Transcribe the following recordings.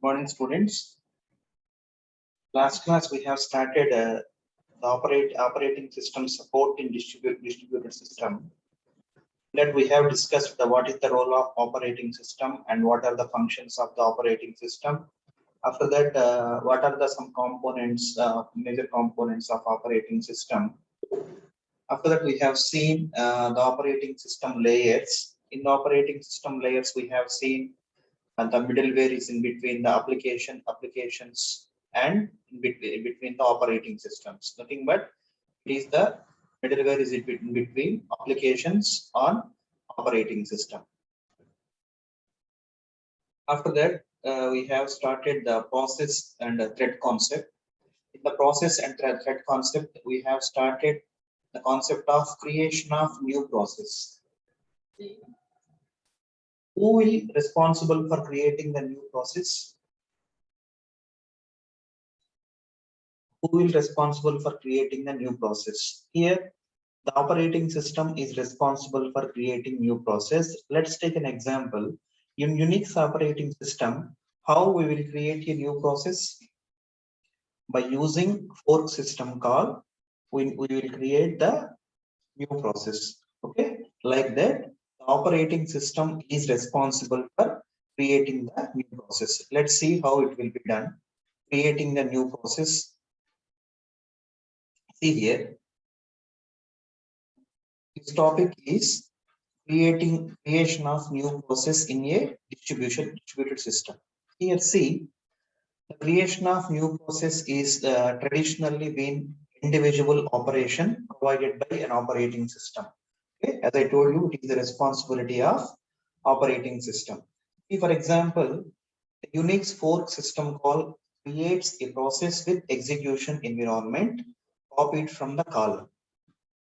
Morning, students. Last class we have started the operating system support in distributed system. That we have discussed what is the role of operating system and what are the functions of the operating system. After that, what are the some components, major components of operating system. After that, we have seen the operating system layers. In the operating system layers, we have seen and the middleware is in between the applications and in between the operating systems. Nothing but it is the middleware is in between applications on operating system. After that, we have started the process and the thread concept. In the process and thread concept, we have started the concept of creation of new process. Who will responsible for creating the new process? Who will responsible for creating the new process? Here, the operating system is responsible for creating new process. Let's take an example. In Unix operating system, how we will create a new process? By using fork system call, we will create the new process. Okay, like that, the operating system is responsible for creating the new process. Let's see how it will be done. Creating the new process. See here, this topic is creation of new process in a distributed system. Here, see, the creation of new process is traditionally been individual operation provided by an operating system. Okay? As I told you, it is the responsibility of operating system. See, for example, the Unix fork system call creates a process with execution environment copied from the call.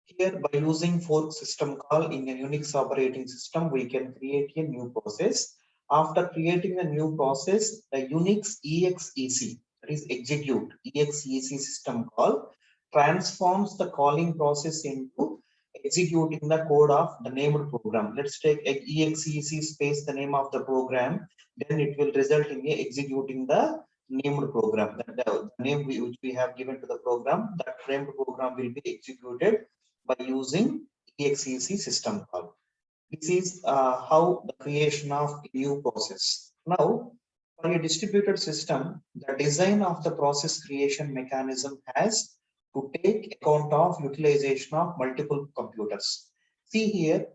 Here, by using fork system call in a Unix operating system, we can create a new process. After creating a new process, the Unix exec, that is execute exec system call, transforms the calling process into executing the code of the named program. Let's take exec space the name of the program, then it will result in executing the named program. The name which we have given to the program, that named program will be executed by using exec system call. This is how the creation of a new process. Now, for a distributed system, the design of the process creation mechanism has to take account of utilization of multiple computers. See here,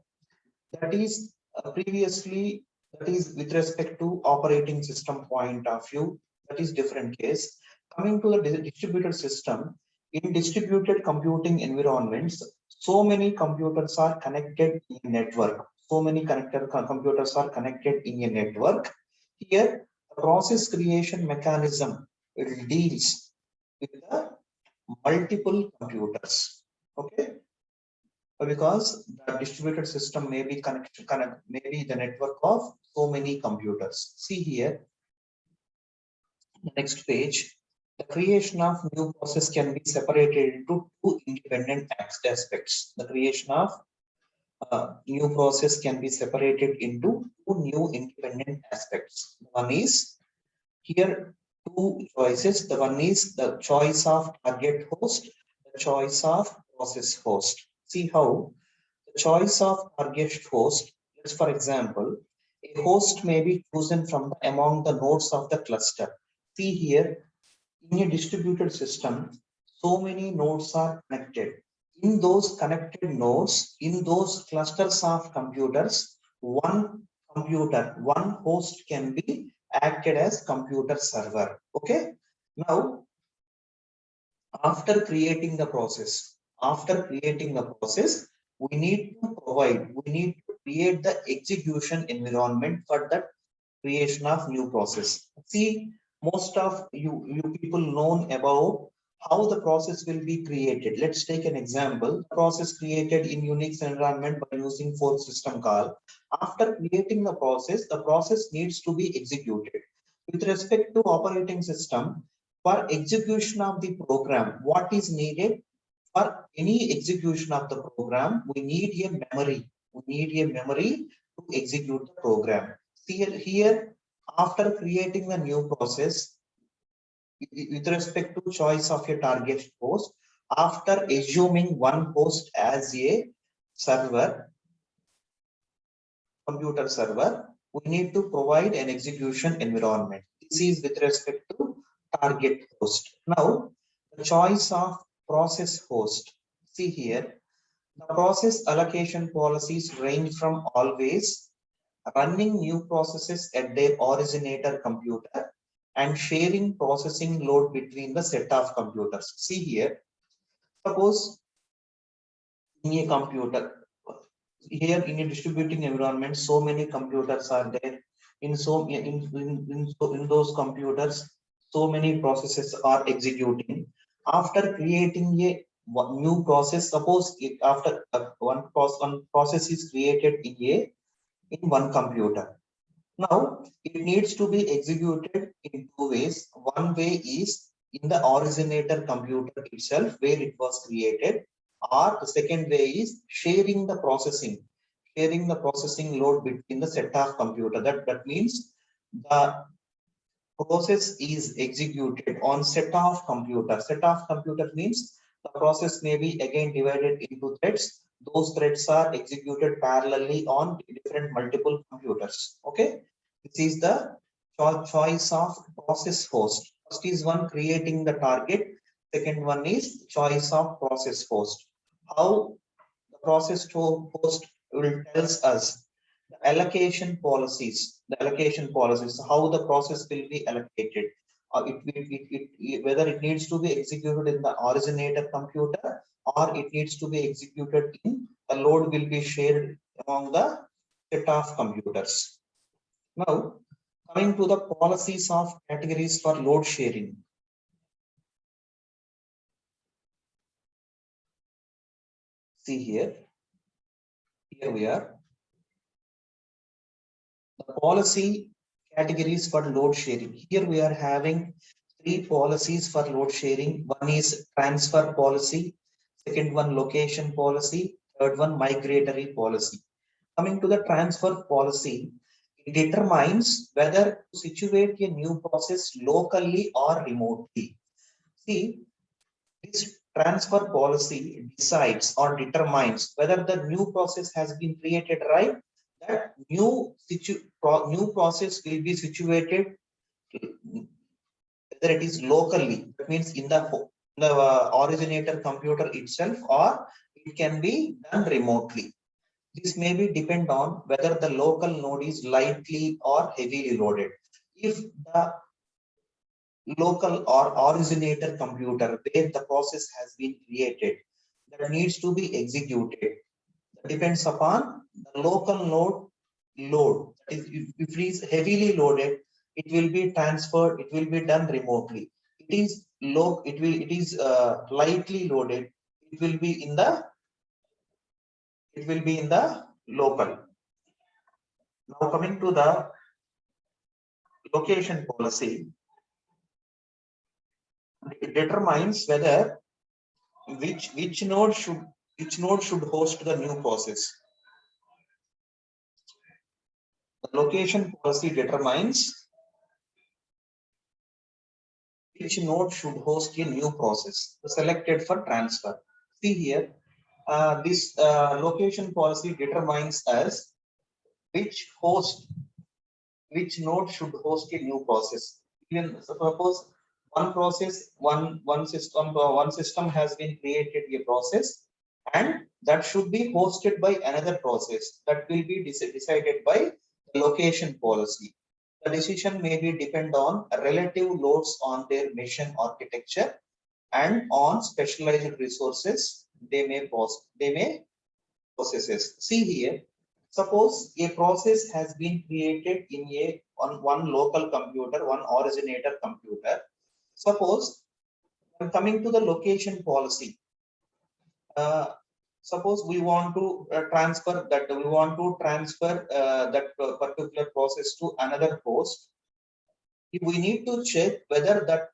that is previously, that is with respect to operating system point of view, that is different case. Coming to the distributed system, in distributed computing environments, so many computers are connected in a network. So many computers are connected in a network. Here, the process creation mechanism, it deals with the multiple computers. Okay, because the distributed system may be maybe the network of so many computers. See here, the next page. The creation of new process can be separated into two independent aspects. The creation of new process can be separated into two new independent aspects. One is here two choices. The one is the choice of target host, the choice of process host. See how the choice of target host. Let's, for example, a host may be chosen from among the nodes of the cluster. See here, in a distributed system, so many nodes are connected. In those connected nodes, in those clusters of computers, one host can be acted as computer server. Okay. Now, after creating the process, we need to create the execution environment for that creation of new process. See, most of you people known about how the process will be created. Let's take an example. Process created in Unix environment by using fork system call. After creating the process needs to be executed. With respect to operating system, for execution of the program, what is needed? For any execution of the program, we need a memory. We need a memory to execute the program. Here, After creating the new process, with respect to choice of a target host, after assuming one host as a server, computer server, we need to provide an execution environment. This is with respect to target host. Now, the choice of process host. See here, the process allocation policies range from always running new processes at their originator computer and sharing processing load between the set of computers. See here, suppose in a computer, here in a distributing environment, so many computers are there. In those computers, so many processes are executing. After creating a new process, suppose after one process is created in one computer. Now, it needs to be executed in two ways. One way is in the originator computer itself where it was created, or the second way is sharing the processing load between the set of computer. That means the process is executed on set of computer. Set of computer means the process may be again divided into threads. Those threads are executed parallelly on different multiple computers. Okay, this is the choice of process host. First is one creating the target. Second one is choice of process host. How the process host will tells us the allocation policies, how the process will be allocated. Whether it needs to be executed in the originator computer or it needs to be executed in the load will be shared among the set of computers. Now, coming to the policies of categories for load sharing. See here we are. The policy categories for load sharing. Here we are having three policies for load sharing. One is transfer policy, second one location policy, third one migratory policy. Coming to the transfer policy, it determines whether to situate a new process locally or remotely. See, this transfer policy decides or determines whether the new process has been created, right? That new process will be situated, whether it is locally, that means in the originator computer itself, or it can be done remotely. This may be depend on whether the local node is lightly or heavily loaded. If the local or originator computer where the process has been created that needs to be executed depends upon the local node load. If it is heavily loaded, it will be transferred, it will be done remotely. It is lightly loaded, it will be in the local. Now coming to the location policy, it determines whether which node should host the new process. The location policy determines which node should host a new process selected for transfer. See here, this location policy determines as which node should host a new process. Even suppose one system has been created a process, and that should be hosted by another process. That will be decided by the location policy. The decision may be depend on relative loads on their machine architecture and on specialized resources they may processes. See here, suppose a process has been created on one local computer, one originator computer. Suppose when coming to the location policy, suppose we want to transfer that particular process to another host. We need to check whether that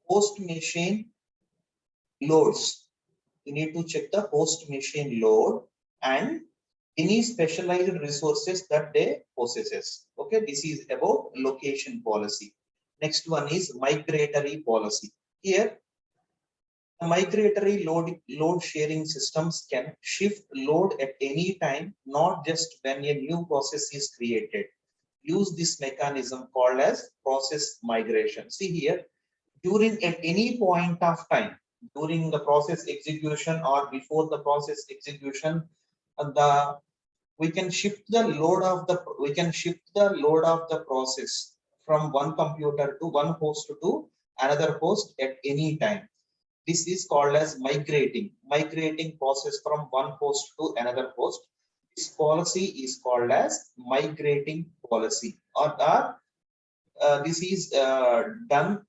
host machine loads. We need to check the host machine load, and any specialized resources that they possesses. Okay, this is about location policy. Next one is migratory policy. Here, the migratory load sharing systems can shift load at any time, not just when a new process is created. Use this mechanism called as process migration. See here, during at any point of time, during the process execution or before the process execution, the we can shift the load of the process from one computer to one host to another host at any time. This is called as migrating process from one host to another host. This policy is called as migrating policy, or this is done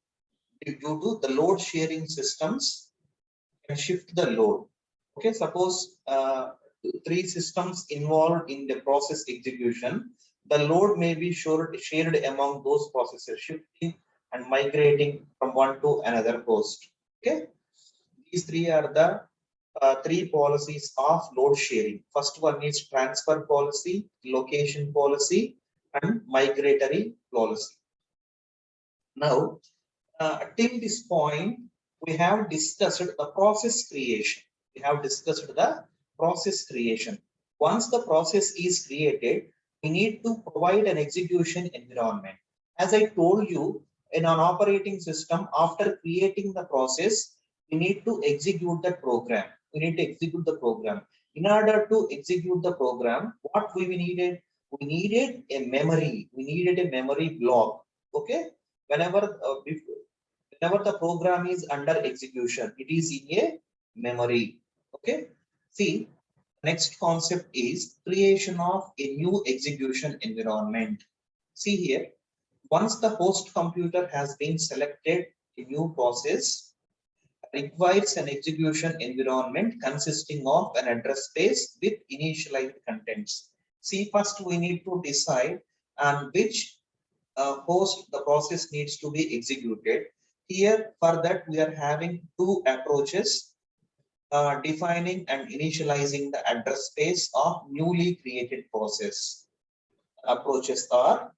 due to the load sharing systems can shift the load. Okay, suppose three systems involved in the process execution, the load may be shared among those processes, shifting and migrating from one to another host. Okay, these three are the three policies of load sharing. First one is transfer policy, location policy, and migratory policy. Now, till this point, we have discussed the process creation. We have discussed the process creation. Once the process is created, we need to provide an execution environment. As I told you, in an operating system, after creating the process, we need to execute the program. We need to execute the program. In order to execute the program, what we needed? We needed a memory. We needed a memory block. Okay. Whenever the program is under execution, it is in a memory. Okay. See, next concept is creation of a new execution environment. See here, once the host computer has been selected, a new process requires an execution environment consisting of an address space with initialized contents. See, first we need to decide on which host the process needs to be executed. Here, for that, we are having two approaches, defining and initializing the address space of newly created process. Approaches are,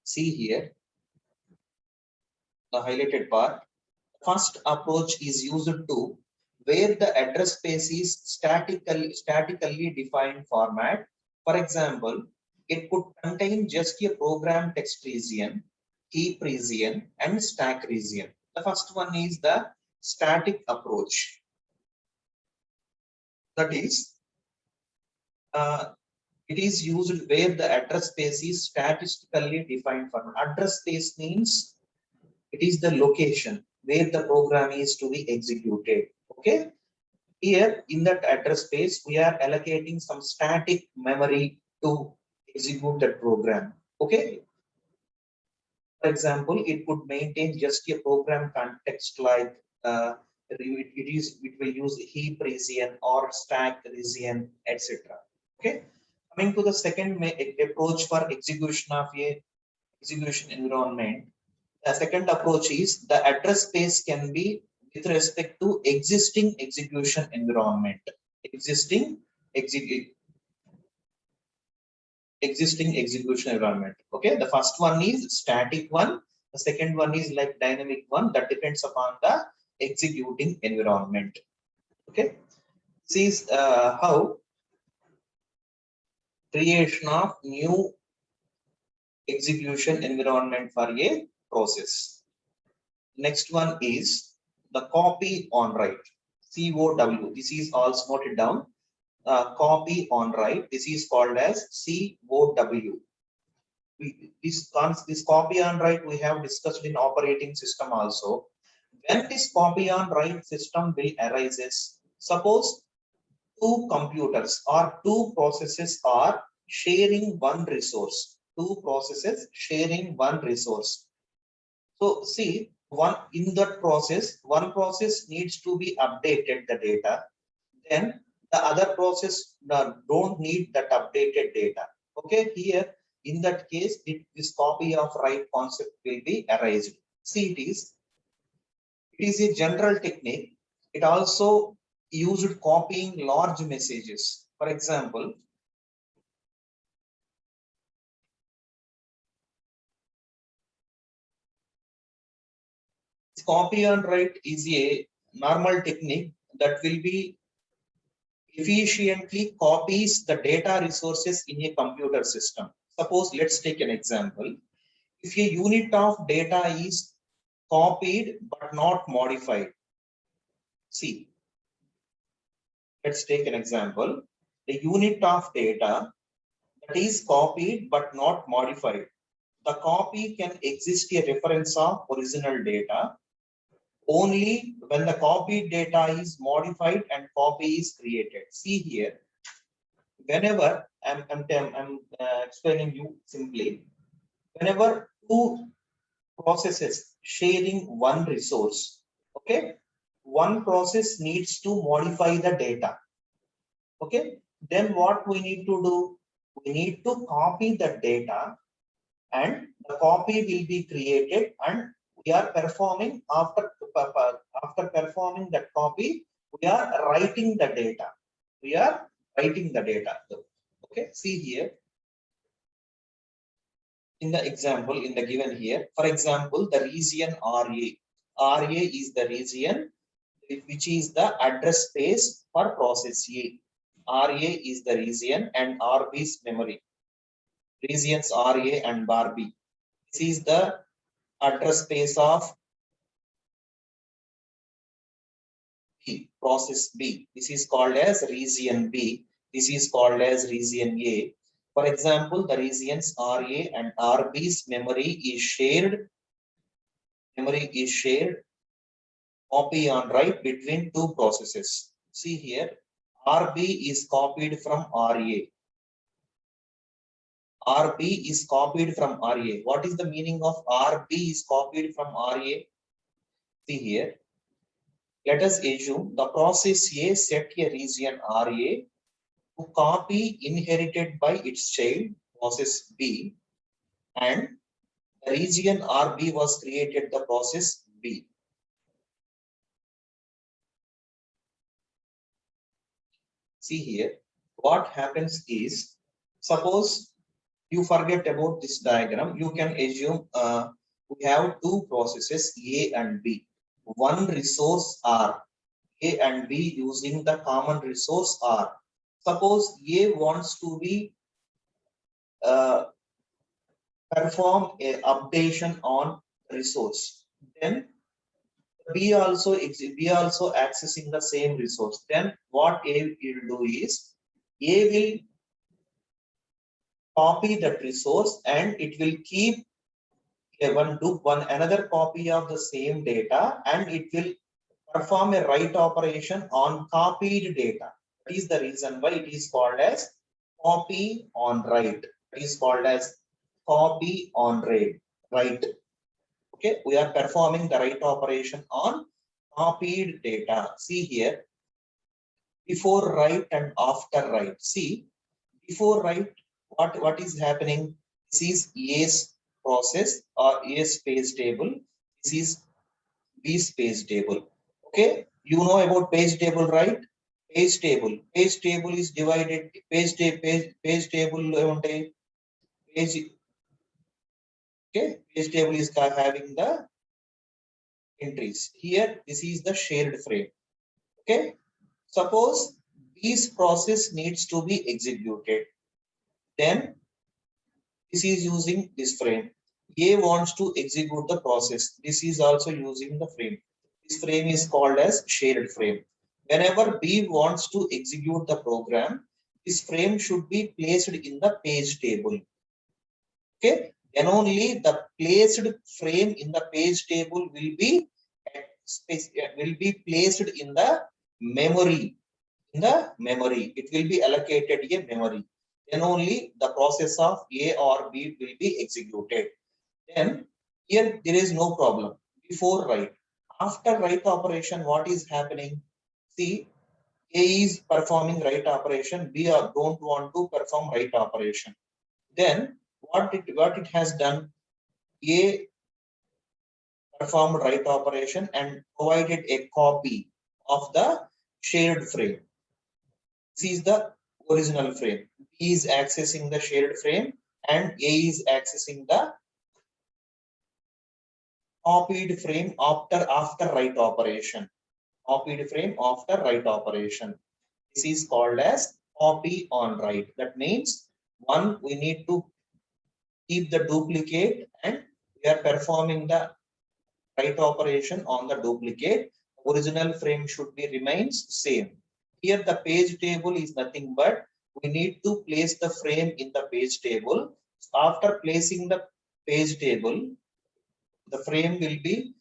see here, the highlighted part. First approach is used to where the address space is statically defined format. For example, it could contain just a program text region, heap region, and stack region. The first one is the static approach. That is, it is used where the address space is statistically defined format. Address space means it is the location where the program is to be executed. Okay. Here in that address space, we are allocating some static memory to execute that program. Okay. For example, it could maintain just a program context like it will use heap region or stack region, etc. Okay. Coming to the second approach for execution of a execution environment. The second approach is the address space can be with respect to existing execution environment. Existing execution environment. Okay, the first one is static one. The second one is like dynamic one. That depends upon the executing environment. Okay, see how creation of new execution environment for a process. Next one is the copy on write, COW. This is also noted down. Copy on write. This is called as COW. This copy on write we have discussed in operating system also. When this copy on write system will arises, suppose two computers or two processes are sharing one resource. Two processes sharing one resource. So see, one in that process, one process needs to be updated the data. Then the other process don't need that updated data. Okay, here in that case, this copy of write concept will be erased. See, it is a general technique. It also used copying large messages. For example, copy and write is a normal technique that will be efficiently copies the data resources in a computer system. Suppose let's take an example. If a unit of data is copied but not modified, see, let's take an example. The unit of data that is copied but not modified. The copy can exist a reference of original data only when the copied data is modified and copy is created. See here, whenever I'm explaining you simply, whenever two processes sharing one resource, okay, one process needs to modify the data, okay, then what we need to do? We need to copy the data and the copy will be created, and we are performing after performing that copy, we are writing the data. We are writing the data. Okay, see here in the example in the given here. For example, the region RA. RA is the region which is the address space for process A. RA is the region and RB is memory. Regions RA and bar B. This is the address space of B, process B. This is called as region B. This is called as region A. For example, the regions RA and RB's memory is shared. Memory is shared. Copy on write between two processes. See here, RB is copied from RA. RB is copied from RA. What is the meaning of RB is copied from RA? See here. Let us assume the process A set a region RA to copy inherited by its child, process B, and the region RB was created the process B. See here, what happens is, suppose you forget about this diagram, you can assume we have two processes A and B. One resource R, A and B using the common resource R. Suppose A wants to be perform a updation on resource, then B also accessing the same resource. Then what A will do is A will copy that resource and it will keep one another copy of the same data, and it will perform a write operation on copied data. That is the reason why it is called as copy on write. It is called as copy on write. Okay, we are performing the write operation on copied data. See here, before write and after write. See, before write, what is happening? This is A's process or A space table. This is B space table. Okay, you know about page table, right? Page table. Page table is divided. Page table. Page. Okay, page table is having the entries. Here, this is the shared frame. Okay, suppose this process needs to be executed. Then this is using this frame. A wants to execute the process. This is also using the frame. This frame is called as shared frame. Whenever B wants to execute the program, this frame should be placed in the page table. Okay, then only the placed frame in the page table will be placed in the memory. In the memory, it will be allocated a memory. Then only the process of A or B will be executed. Then here there is no problem. Before write, after write operation, what is happening? See, A is performing write operation. B don't want to perform write operation. Then what it has done? A performed write operation and provided a copy of the shared frame. This is the original frame. B is accessing the shared frame and A is accessing the copied frame after write operation. Copied frame after write operation. This is called as copy on write. That means one, we need to keep the duplicate and we are performing the write operation on the duplicate. Original frame should be remains same. Here the page table is nothing but we need to place the frame in the page table. After placing the page table, the frame will be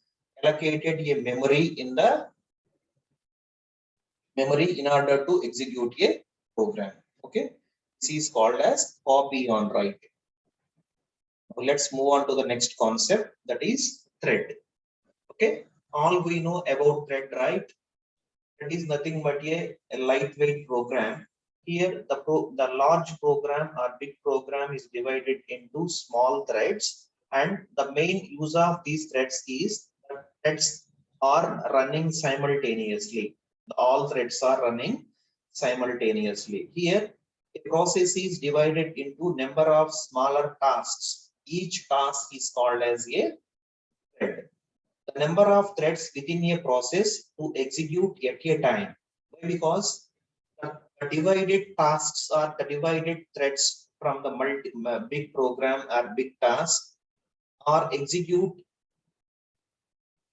allocated a memory in the memory in order to execute a program. Okay, this is called as copy on write. Now let's move on to the next concept, that is thread. Okay, all we know about thread, right? It is nothing but a lightweight program. Here the large program or big program is divided into small threads, and the main use of these threads is the threads are running simultaneously. All threads are running simultaneously. Here a process is divided into number of smaller tasks. Each task is called as a thread. The number of threads within a process to execute at a time. Why? Because the divided tasks or the divided threads from the big program or big task are execute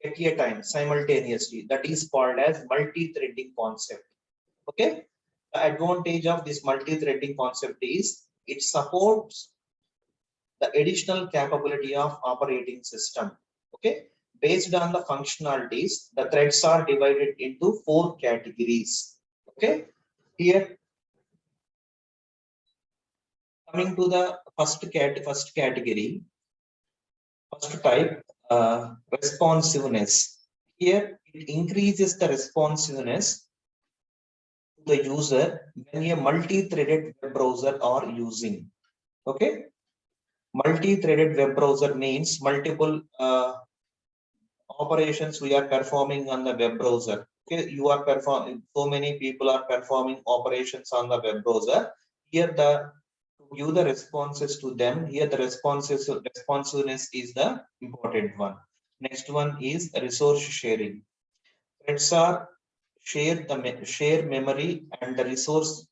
at a time simultaneously. That is called as multi-threading concept. Okay. The advantage of this multi-threading concept is it supports the additional capability of operating system. Okay, based on the functionalities, the threads are divided into 4 categories. Okay, here coming to the first category, first type, responsiveness. Here it increases the responsiveness to the user when a multi-threaded web browser are using. Okay, multi-threaded web browser means multiple operations we are performing on the web browser. Okay, you are performing, so many people are performing operations on the web browser. Here to give the responses to them, here the responsiveness is the important one. Next one is resource sharing. Threads are share memory and the resource.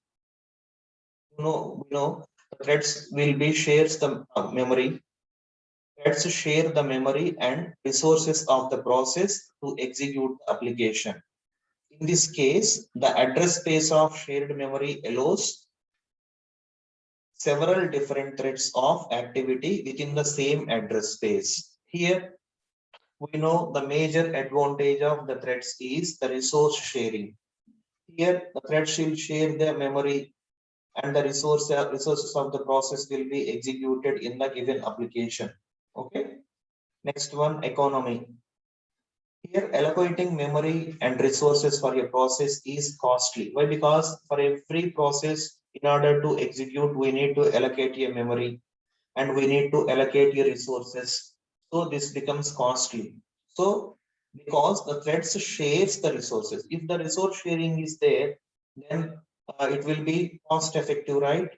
The threads will be shares the memory. Threads share the memory and resources of the process to execute the application. In this case, the address space of shared memory allows several different threads of activity within the same address space. Here, we know the major advantage of the threads is the resource sharing. Here, the threads will share their memory and the resources of the process will be executed in the given application. Okay. Next one, economy. Here, allocating memory and resources for a process is costly. Why? Because for every process, in order to execute, we need to allocate a memory and we need to allocate your resources. So this becomes costly. So because the threads shares the resources, if the resource sharing is there, then it will be cost effective, right?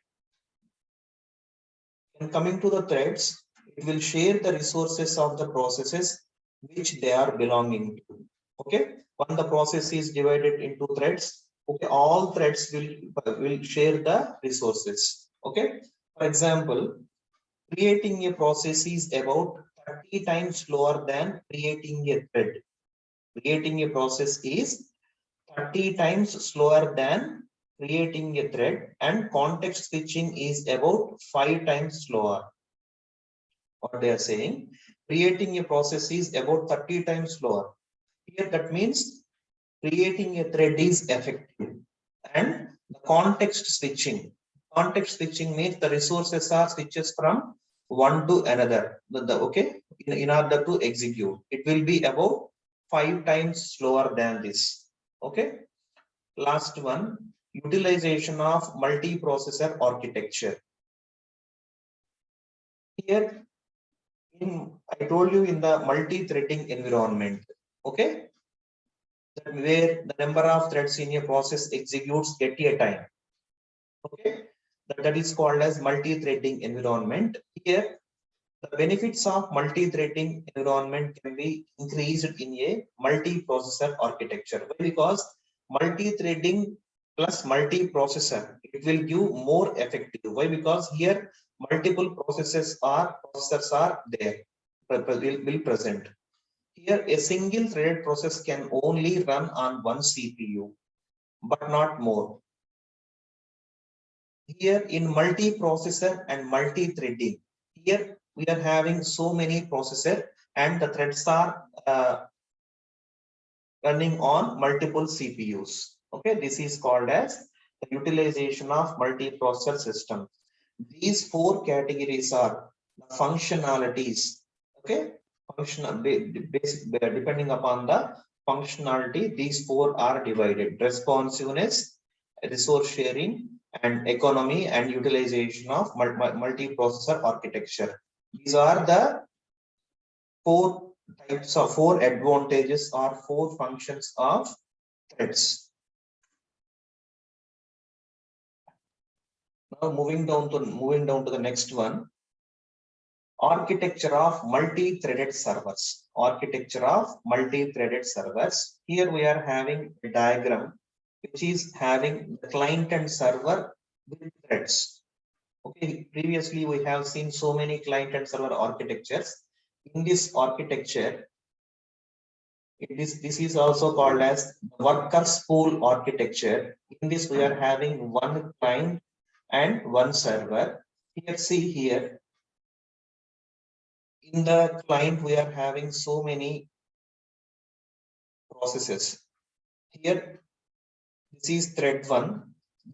And coming to the threads, it will share the resources of the processes which they are belonging to. Okay, when the process is divided into threads, okay, all threads will share the resources. Okay, for example, creating a process is about 30 times slower than creating a thread. Creating a process is 30 times slower than creating a thread, and context switching is about 5 times slower. What they are saying, creating a process is about 30 times slower. Here that means creating a thread is effective, and the context switching means the resources are switches from one to another. Okay, in order to execute, it will be about 5 times slower than this. Okay, last one, utilization of multi-processor architecture. Here I told you in the multi-threading environment. Okay, that where the number of threads in a process executes at a time. Okay, that is called as multi-threading environment. Here, the benefits of multi-threading environment can be increased in a multi-processor architecture. Why? Because multi-threading plus multi-processor, it will give more effective. Why? Because here multiple processors are there, will present. Here, a single threaded process can only run on one CPU, but not more. Here in multi-processor and multi-threading, here we are having so many processor and the threads are running on multiple CPUs. Okay, this is called as the utilization of multi-processor system. These four categories are the functionalities. Okay, functional basic depending upon the functionality, these four are divided: responsiveness, resource sharing, and economy and utilization of multi-processor architecture. These are the four types of four advantages or four functions of threads. Now moving down to the next one. Architecture of multi-threaded servers. Architecture of multi-threaded servers. Here we are having a diagram which is having the client and server with threads. Okay, previously we have seen so many client and server architectures. In this architecture, this is also called as worker spool architecture. In this, we are having one client and one server. Here, see here. In the client, we are having so many processes. Here, this is thread 1.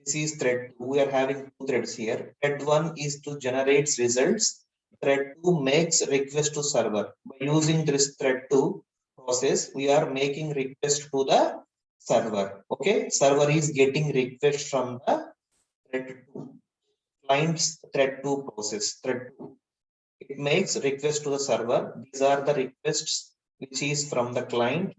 This is thread 2. We are having two threads here. Thread 1 is to generate results. Thread 2 makes request to server. By using this thread 2 process, we are making request to the server. Okay, server is getting request from the thread 2. Client's thread 2 process. Thread 2. It makes request to the server. These are the requests which is from the client,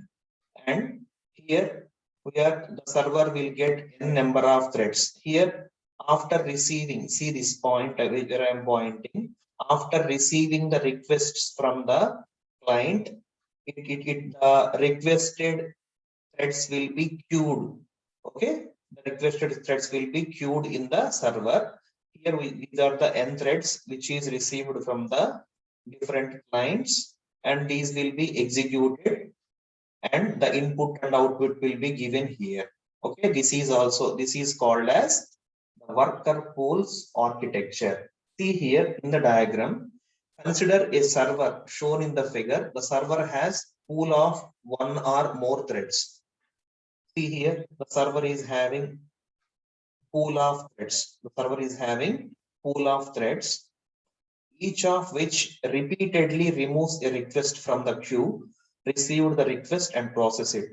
and here the server will get n number of threads. Here, after receiving, see this point where I am pointing, after receiving the requests from the client, the requested threads will be queued. Okay, the requested threads will be queued in the server. Here these are the n threads which is received from the different clients, and these will be executed, and the input and output will be given here. Okay, this is called as the worker pools architecture. See here in the diagram, consider a server shown in the figure. The server has pool of one or more threads. See here, the server is having pool of threads. The server is having pool of threads, each of which repeatedly removes a request from the queue, received the request and process it.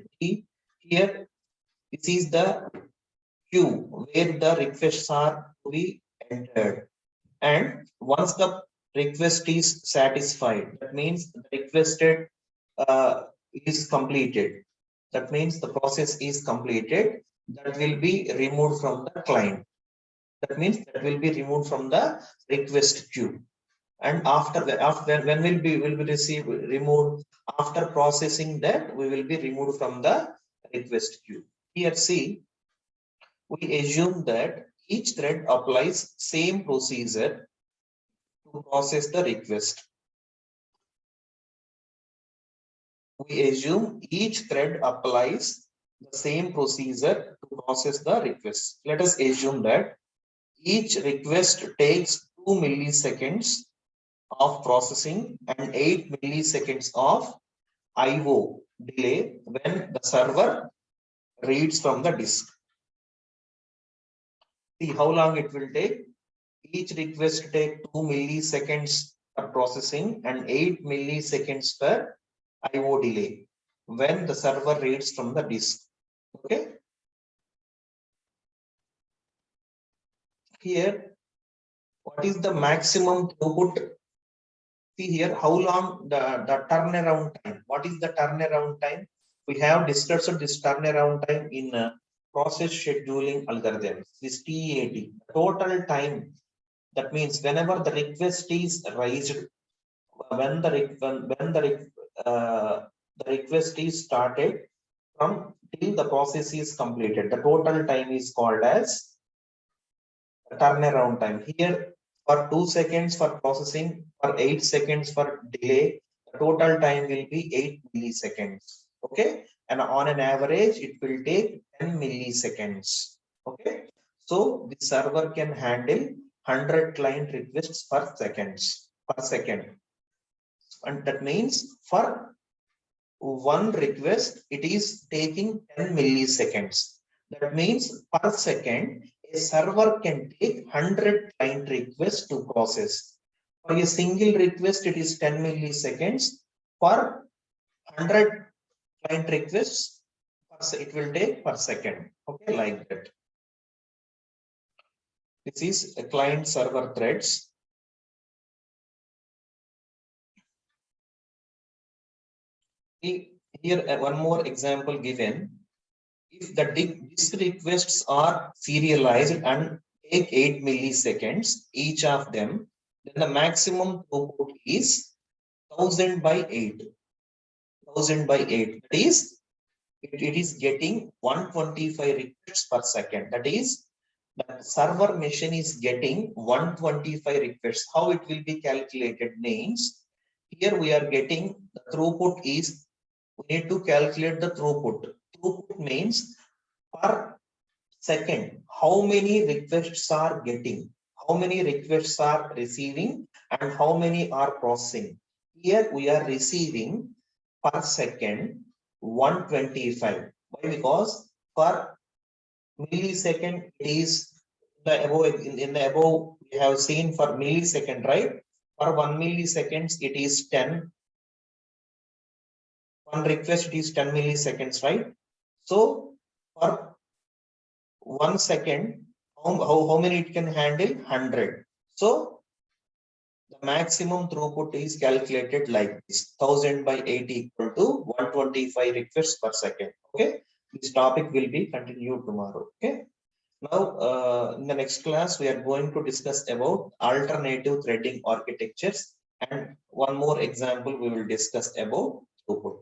Here, this is the queue where the requests are to be entered. And once the request is satisfied, that means the requested is completed. That means the process is completed. That will be removed from the client. That means that will be removed from the request queue. And after when will be removed after processing that, we will be removed from the request queue. Here, see, we assume that each thread applies same procedure to process the request. We assume each thread applies the same procedure to process the request. Let us assume that each request takes 2 milliseconds of processing and 8 milliseconds of IO delay when the server reads from the disk. See how long it will take. Each request take 2 milliseconds for processing and 8 milliseconds per IO delay when the server reads from the disk. Okay. Here, what is the maximum throughput? See here how long the turnaround time. What is the turnaround time? We have discussed this turnaround time in process scheduling algorithms. This TAT, total time. That means whenever the request is raised, when the request is started from till the process is completed, the total time is called as turnaround time. Here, for 2 seconds for processing, for 8 seconds for delay, the total time will be 8 milliseconds. Okay, and on an average, it will take 10 milliseconds. Okay, so the server can handle 100 client requests per second, and that means for one request, it is taking 10 milliseconds. That means per second, a server can take 100 client requests to process. For a single request, it is 10 milliseconds. For 100 client requests, it will take per second. Okay, like that. This is a client server threads. Here, one more example given. If the disk requests are serialized and take 8 milliseconds each of them, then the maximum throughput is 1000 by 8. 1000 by 8. That is, it is getting 125 requests per second. That is, the server machine is getting 125 requests. How it will be calculated means, here we are getting the throughput is, we need to calculate the throughput. Throughput means per second, how many requests are getting, how many requests are receiving, and how many are processing. Here we are receiving per second 125. Why? Because per millisecond it is the above, in the above we have seen for millisecond, right? For 1 milliseconds it is 10. One request it is 10 milliseconds, right? So for 1 second, how many it can handle? 100. So the maximum throughput is calculated like this: 1000 by 8 equal to 125 requests per second. Okay, this topic will be continued tomorrow. Okay, now in the next class we are going to discuss about alternative threading architectures, and one more example we will discuss about throughput.